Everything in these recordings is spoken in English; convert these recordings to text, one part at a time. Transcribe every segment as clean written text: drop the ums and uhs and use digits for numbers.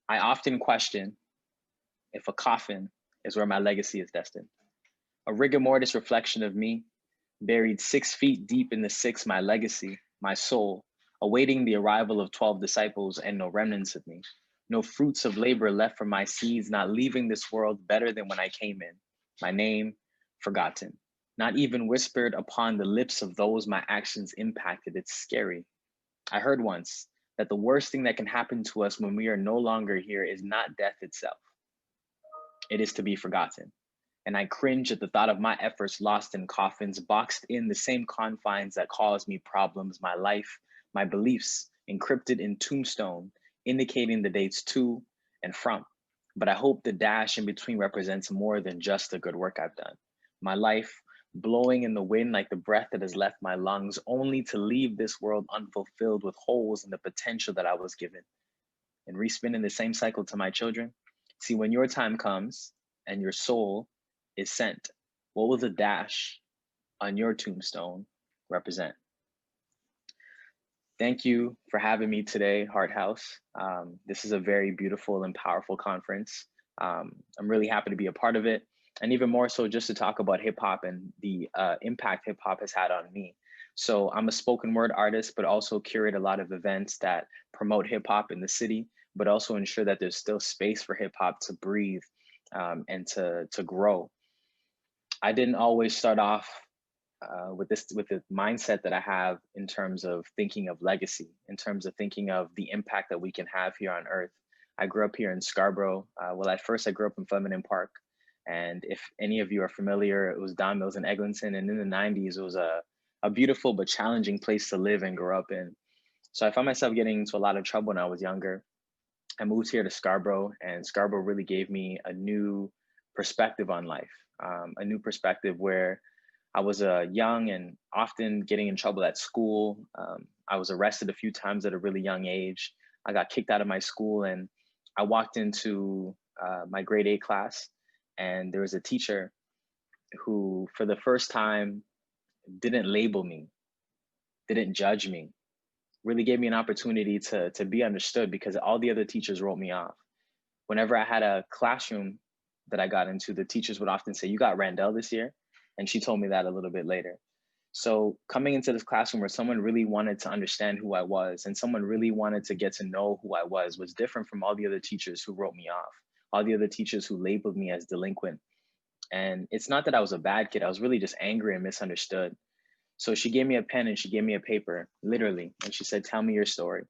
I often question if a coffin is where my legacy is destined. A rigor mortis reflection of me, buried 6 feet deep in the six, my legacy, my soul, awaiting the arrival of 12 disciples and no remnants of me. No fruits of labor left from my seeds, not leaving this world better than when I came in. My name forgotten, not even whispered upon the lips of those my actions impacted. It's scary. I heard once that the worst thing that can happen to us when we are no longer here is not death itself, it is to be forgotten. And I cringe at the thought of my efforts lost in coffins, boxed in the same confines that caused me problems, my life, my beliefs, encrypted in tombstone, indicating the dates to and from. But I hope the dash in between represents more than just the good work I've done. My life blowing in the wind like the breath that has left my lungs, only to leave this world unfulfilled with holes in the potential that I was given. And respinning the same cycle to my children. See, when your time comes and your soul is sent, what will the dash on your tombstone represent? Thank you for having me today, Hart House. This is a very beautiful and powerful conference. I'm really happy to be a part of it, and even more so just to talk about hip hop and the impact hip hop has had on me. So I'm a spoken word artist, but also curate a lot of events that promote hip hop in the city, but also ensure that there's still space for hip hop to breathe and to grow. I didn't always start off with the mindset that I have in terms of thinking of legacy, in terms of thinking of the impact that we can have here on Earth. I grew up here in Scarborough. Well, at first I grew up in Flemington Park, and if any of you are familiar, it was Don Mills and Eglinton, and in the '90s it was a beautiful but challenging place to live and grow up in. So I found myself getting into a lot of trouble when I was younger. I moved here to Scarborough, and Scarborough really gave me a new perspective on life, a new perspective where I was young and often getting in trouble at school. I was arrested a few times at a really young age. I got kicked out of my school, and I walked into my grade 8 class, and there was a teacher who, for the first time, didn't label me, didn't judge me, really gave me an opportunity to be understood because all the other teachers wrote me off. Whenever I had a classroom that I got into, the teachers would often say, "You got Randell this year?" And she told me that a little bit later. So coming into this classroom where someone really wanted to understand who I was and someone really wanted to get to know who I was different from all the other teachers who wrote me off, all the other teachers who labeled me as delinquent. And it's not that I was a bad kid, I was really just angry and misunderstood. So she gave me a pen and she gave me a paper, literally, and she said, "Tell me your story."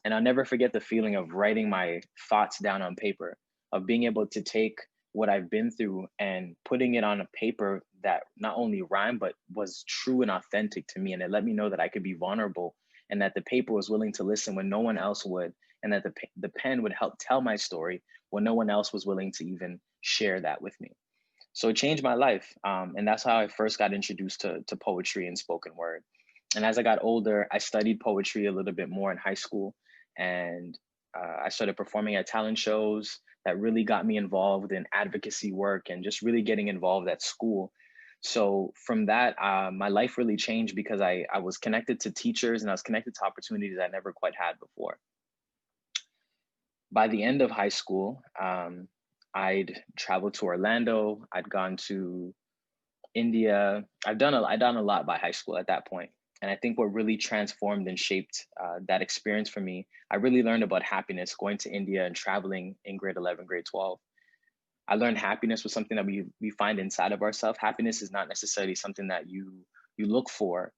And I'll never forget the feeling of writing my thoughts down on paper, of being able to take what I've been through and putting it on a paper that not only rhymed, but was true and authentic to me. And it let me know that I could be vulnerable and that the paper was willing to listen when no one else would. And that the pen would help tell my story when no one else was willing to even share that with me. So it changed my life. And that's how I first got introduced to poetry and spoken word. And as I got older, I studied poetry a little bit more in high school. And I started performing at talent shows that really got me involved in advocacy work and just really getting involved at school. So from that, my life really changed because I was connected to teachers and I was connected to opportunities I never quite had before. By the end of high school, I'd traveled to Orlando. I'd gone to India. I'd done a lot by high school at that point. And I think what really transformed and shaped that experience for me, I really learned about happiness going to India and traveling in grade 11, grade 12. I learned happiness was something that we find inside of ourselves. Happiness is not necessarily something that you look for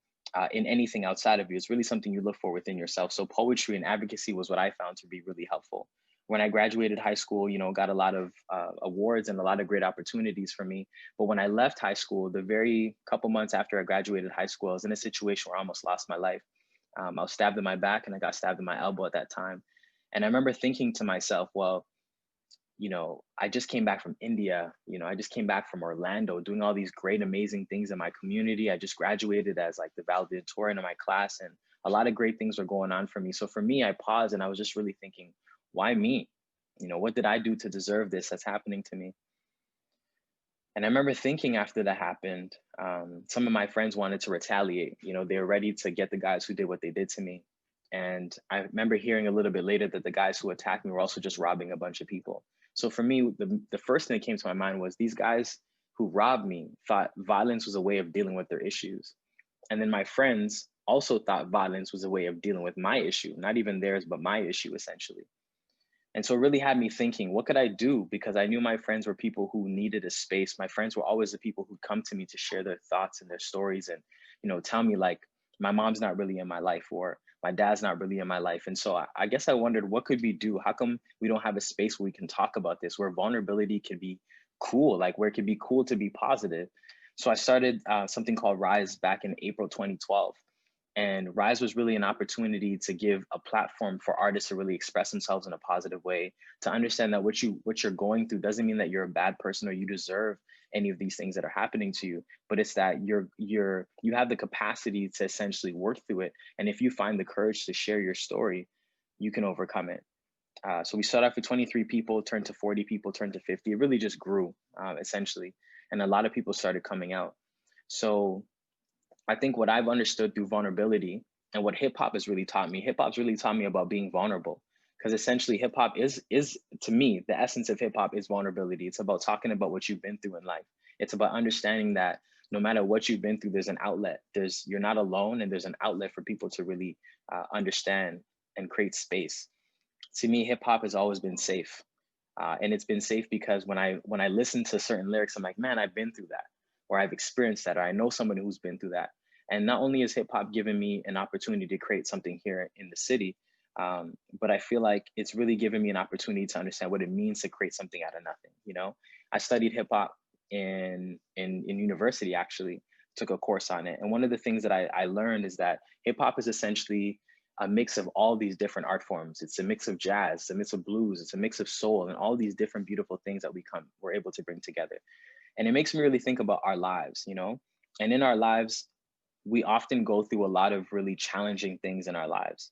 in anything outside of you. It's really something you look for within yourself. So poetry and advocacy was what I found to be really helpful. When I graduated high school, you know, got a lot of awards and a lot of great opportunities for me. But when I left high school, the very couple months after I graduated high school, I was in a situation where I almost lost my life. I was stabbed in my back and I got stabbed in my elbow at that time. And I remember thinking to myself, well, you know, I just came back from India, you know, I just came back from Orlando doing all these great, amazing things in my community. I just graduated as like the valedictorian of my class and a lot of great things were going on for me. So for me, I paused and I was just really thinking, why me? You know, what did I do to deserve this that's happening to me? And I remember thinking after that happened, some of my friends wanted to retaliate. You know, they were ready to get the guys who did what they did to me. And I remember hearing a little bit later that the guys who attacked me were also just robbing a bunch of people. So for me, the first thing that came to my mind was these guys who robbed me thought violence was a way of dealing with their issues. And then my friends also thought violence was a way of dealing with my issue, not even theirs, but my issue essentially. And so it really had me thinking, what could I do? Because I knew my friends were people who needed a space. My friends were always the people who'd come to me to share their thoughts and their stories and, tell me like, my mom's not really in my life or my dad's not really in my life. And so I guess I wondered, what could we do? How come we don't have a space where we can talk about this, where vulnerability can be cool, like where it can be cool to be positive? So I started something called Rise back in April 2012. And Rise was really an opportunity to give a platform for artists to really express themselves in a positive way, to understand that what you're going through doesn't mean that you're a bad person or you deserve any of these things that are happening to you, but it's that you have the capacity to essentially work through it. And if you find the courage to share your story, you can overcome it. So we started off with 23 people, turned to 40 people, turned to 50. It really just grew essentially. And a lot of people started coming out. So I think what I've understood through vulnerability and what hip hop has really taught me, hip hop's really taught me about being vulnerable. Because essentially hip hop is to me, the essence of hip hop is vulnerability. It's about talking about what you've been through in life. It's about understanding that no matter what you've been through, there's an outlet. You're not alone, and there's an outlet for people to really understand and create space. To me, hip hop has always been safe. And it's been safe because when I listen to certain lyrics, I'm like, man, I've been through that, or I've experienced that, or I know somebody who's been through that. And not only is hip hop giving me an opportunity to create something here in the city, but I feel like it's really given me an opportunity to understand what it means to create something out of nothing. I studied hip hop in university, actually took a course on it. And one of the things that I learned is that hip hop is essentially a mix of all these different art forms. It's a mix of jazz, it's a mix of blues, it's a mix of soul, and all these different beautiful things that we're able to bring together. And it makes me really think about our lives. And in our lives, we often go through a lot of really challenging things in our lives.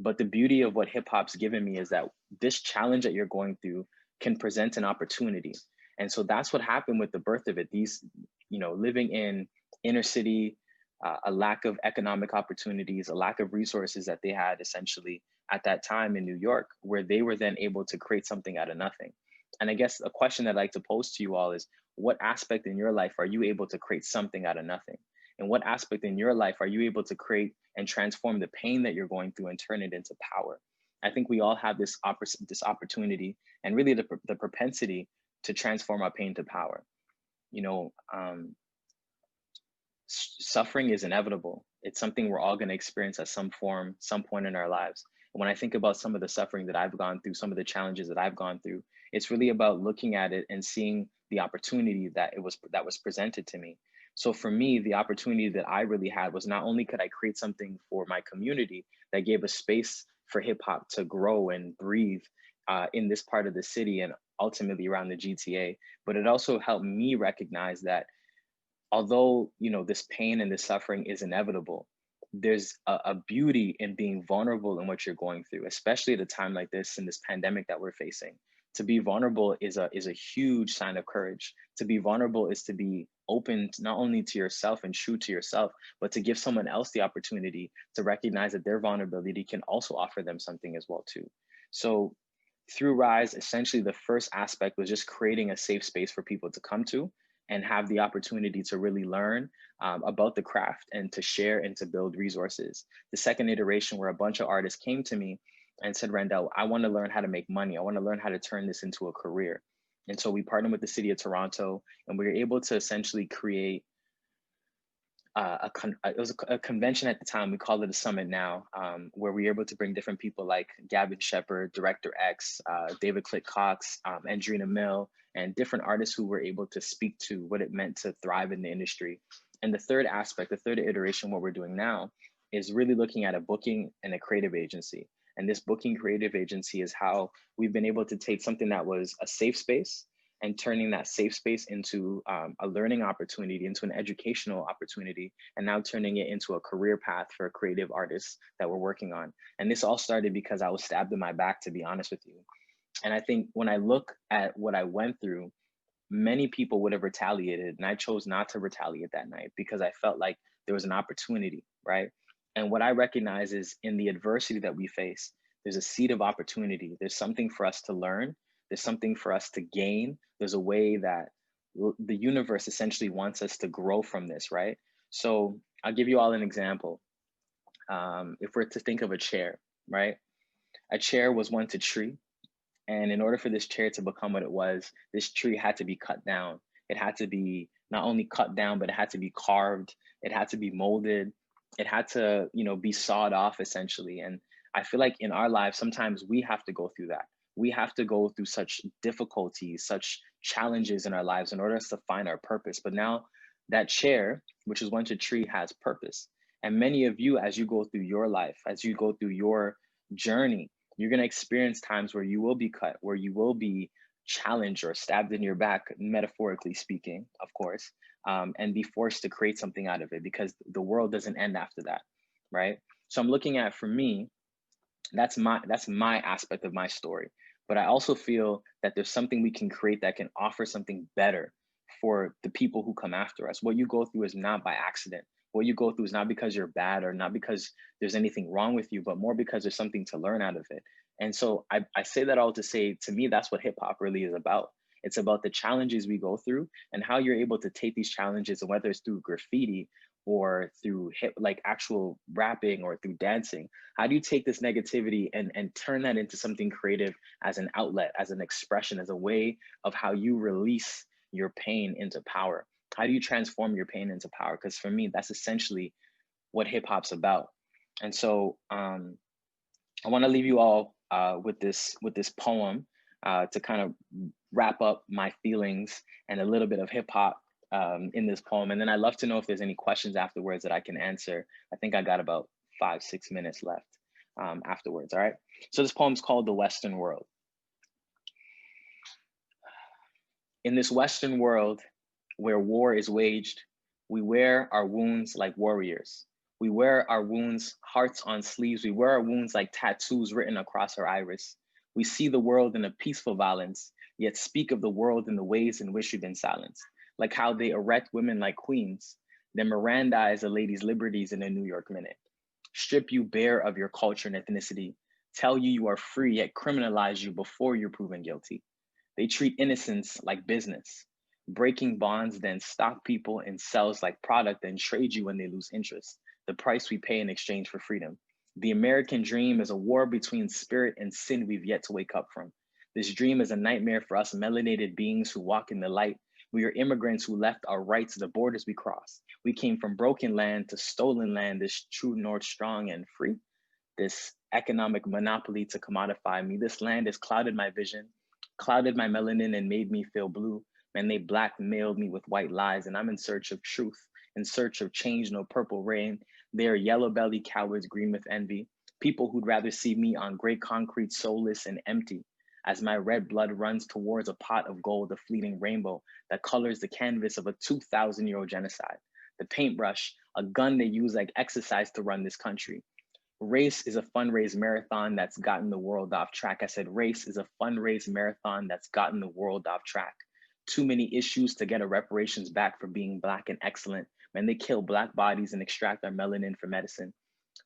But the beauty of what hip hop's given me is that this challenge that you're going through can present an opportunity. And so that's what happened with the birth of it. Living in inner city, a lack of economic opportunities, a lack of resources that they had essentially at that time in New York, where they were then able to create something out of nothing. And I guess a question I'd like to pose to you all is, what aspect in your life are you able to create something out of nothing? And what aspect in your life are you able to create and transform the pain that you're going through and turn it into power? I think we all have this opportunity and really the propensity to transform our pain to power. You know, Suffering is inevitable. It's something we're all going to experience at some point in our lives. And when I think about some of the suffering that I've gone through, some of the challenges that I've gone through, it's really about looking at it and seeing the opportunity that was presented to me. So for me, the opportunity that I really had was, not only could I create something for my community that gave a space for hip hop to grow and breathe in this part of the city and ultimately around the GTA, but it also helped me recognize that although this pain and this suffering is inevitable, there's a beauty in being vulnerable in what you're going through, especially at a time like this, in this pandemic that we're facing. To be vulnerable is a huge sign of courage. To be vulnerable is to be open not only to yourself and true to yourself, but to give someone else the opportunity to recognize that their vulnerability can also offer them something as well too. So through Rise, essentially the first aspect was just creating a safe space for people to come to and have the opportunity to really learn about the craft and to share and to build resources. The second iteration, where a bunch of artists came to me and said, Randell, I want to learn how to make money. I want to learn how to turn this into a career. And so we partnered with the city of Toronto, and we were able to essentially create it was a convention at the time. We called it a summit now, where we were able to bring different people like Gavin Shepard, Director X, David Click Cox, Andrina Mill, and different artists who were able to speak to what it meant to thrive in the industry. And the third aspect, the third iteration, what we're doing now, is really looking at a booking and a creative agency. And this booking creative agency is how we've been able to take something that was a safe space and turning that safe space into a learning opportunity, into an educational opportunity, and now turning it into a career path for creative artists that we're working on. And this all started because I was stabbed in my back, to be honest with you. And I think when I look at what I went through, many people would have retaliated, and I chose not to retaliate that night because I felt like there was an opportunity, right? And what I recognize is in the adversity that we face, there's a seed of opportunity. There's something for us to learn. There's something for us to gain. There's a way that the universe essentially wants us to grow from this, right? So I'll give you all an example. If we're to think of a chair, right? A chair was once a tree. And in order for this chair to become what it was, this tree had to be cut down. It had to be not only cut down, but it had to be carved. It had to be molded. It had to, be sawed off essentially. And I feel like in our lives, sometimes we have to go through that. We have to go through such difficulties, such challenges in our lives in order us to find our purpose. But now that chair, which is once a tree, has purpose. And many of you, as you go through your life, as you go through your journey, you're going to experience times where you will be cut, where you will be challenged or stabbed in your back, metaphorically speaking, of course, and be forced to create something out of it because the world doesn't end after that, right? So I'm looking at, for me, that's my aspect of my story. But I also feel that there's something we can create that can offer something better for the people who come after us. What you go through is not by accident. What you go through is not because you're bad or not because there's anything wrong with you, but more because there's something to learn out of it. And so I say that all to say, to me, that's what hip hop really is about. It's about the challenges we go through and how you're able to take these challenges, and whether it's through graffiti or through hip, like actual rapping or through dancing, how do you take this negativity and turn that into something creative as an outlet, as an expression, as a way of how you release your pain into power? How do you transform your pain into power? Because for me, that's essentially what hip hop's about. And so I want to leave you all with this poem to kind of wrap up my feelings and a little bit of hip hop in this poem. And then I'd love to know if there's any questions afterwards that I can answer. I think I got about 5-6 minutes left afterwards. All right. So this poem's called The Western World. In this Western world where war is waged, we wear our wounds like warriors. We wear our wounds, hearts on sleeves. We wear our wounds like tattoos written across our iris. We see the world in a peaceful violence, yet speak of the world in the ways in which we've been silenced, like how they erect women like queens, then Mirandize a lady's liberties in a New York Minute, strip you bare of your culture and ethnicity, tell you you are free, yet criminalize you before you're proven guilty. They treat innocence like business, breaking bonds, then stock people in cells like product, then trade you when they lose interest, the price we pay in exchange for freedom. The American dream is a war between spirit and sin we've yet to wake up from. This dream is a nightmare for us melanated beings who walk in the light. We are immigrants who left our rights to the borders we crossed. We came from broken land to stolen land, this true north strong and free. This economic monopoly to commodify me. This land has clouded my vision, clouded my melanin and made me feel blue. Man, they blackmailed me with white lies, and I'm in search of truth, in search of change, no purple rain. They are yellow belly cowards green with envy, people who'd rather see me on gray concrete, soulless and empty. As my red blood runs towards a pot of gold, a fleeting rainbow that colors the canvas of a 2,000-year-old genocide. The paintbrush, a gun they use like exercise to run this country. Race is a fundraise marathon that's gotten the world off track. I said, race is a fundraise marathon that's gotten the world off track. Too many issues to get our reparations back for being Black and excellent. Man, they kill Black bodies and extract our melanin for medicine.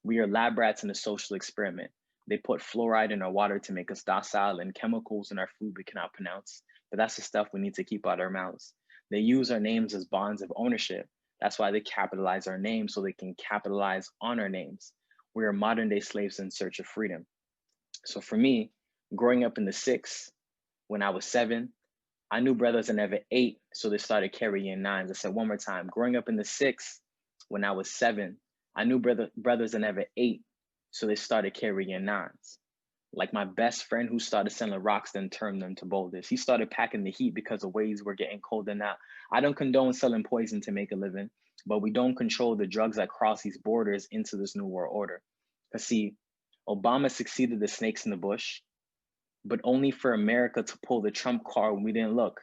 We are lab rats in a social experiment. They put fluoride in our water to make us docile and chemicals in our food we cannot pronounce. But that's the stuff we need to keep out our mouths. They use our names as bonds of ownership. That's why they capitalize our names so they can capitalize on our names. We are modern day slaves in search of freedom. So for me, growing up in the six, when I was 7, I knew brothers that never ate, so they started carrying 9s. I said one more time, growing up in the six, when I was 7, I knew brothers that never ate, so they started carrying 9s. Like my best friend who started selling rocks, then turned them to boulders. He started packing the heat because the waves were getting colder now. I don't condone selling poison to make a living, but we don't control the drugs that cross these borders into this new world order. Because see, Obama succeeded the snakes in the bush, but only for America to pull the Trump card when we didn't look.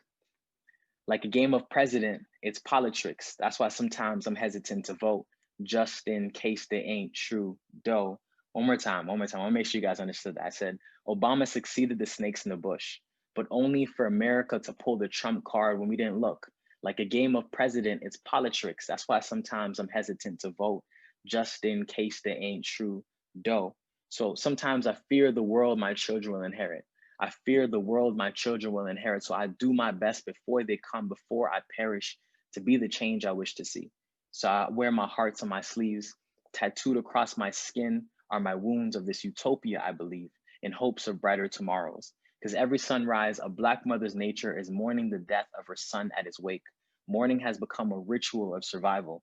Like a game of president, it's politics. That's why sometimes I'm hesitant to vote, just in case they ain't true dough. One more time. I want to make sure you guys understood that. I said, Obama succeeded the snakes in the bush, but only for America to pull the Trump card when we didn't look. Like a game of president, it's politics. That's why sometimes I'm hesitant to vote, just in case they ain't true dough. So sometimes I fear the world my children will inherit. I fear the world my children will inherit. So I do my best before they come, before I perish, to be the change I wish to see. So I wear my hearts on my sleeves. Tattooed across my skin are my wounds of this utopia, I believe, in hopes of brighter tomorrows. Because every sunrise, a Black mother's nature is mourning the death of her son at his wake. Mourning has become a ritual of survival,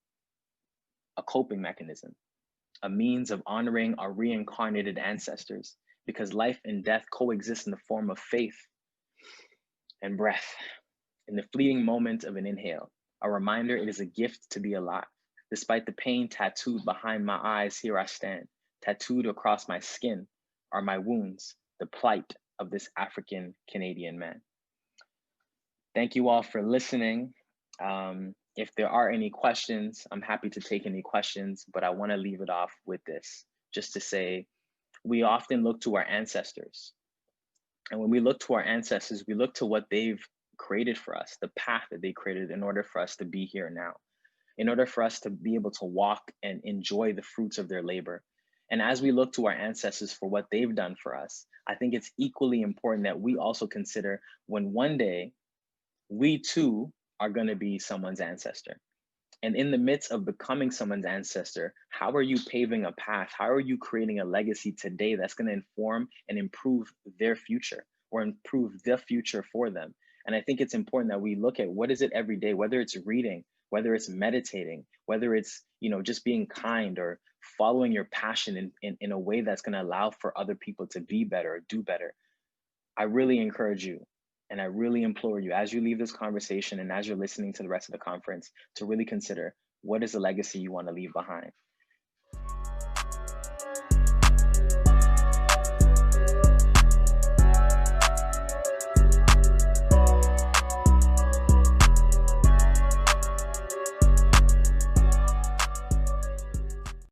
a coping mechanism, a means of honoring our reincarnated ancestors, because life and death coexist in the form of faith and breath. In the fleeting moment of an inhale, a reminder it is a gift to be alive. Despite the pain tattooed behind my eyes, here I stand. Tattooed across my skin are my wounds, the plight of this African Canadian man. Thank you all for listening. If there are any questions, I'm happy to take any questions, but I want to leave it off with this, just to say, we often look to our ancestors. And when we look to our ancestors, we look to what they've created for us, the path that they created in order for us to be here now, in order for us to be able to walk and enjoy the fruits of their labor. And as we look to our ancestors for what they've done for us, I think it's equally important that we also consider when one day we too are going to be someone's ancestor. And in the midst of becoming someone's ancestor, how are you paving a path? How are you creating a legacy today that's going to inform and improve their future or improve the future for them? And I think it's important that we look at what is it every day, whether it's reading, whether it's meditating, whether it's, just being kind or following your passion in a way that's going to allow for other people to be better or do better. I really encourage you and I really implore you as you leave this conversation and as you're listening to the rest of the conference to really consider what is the legacy you want to leave behind.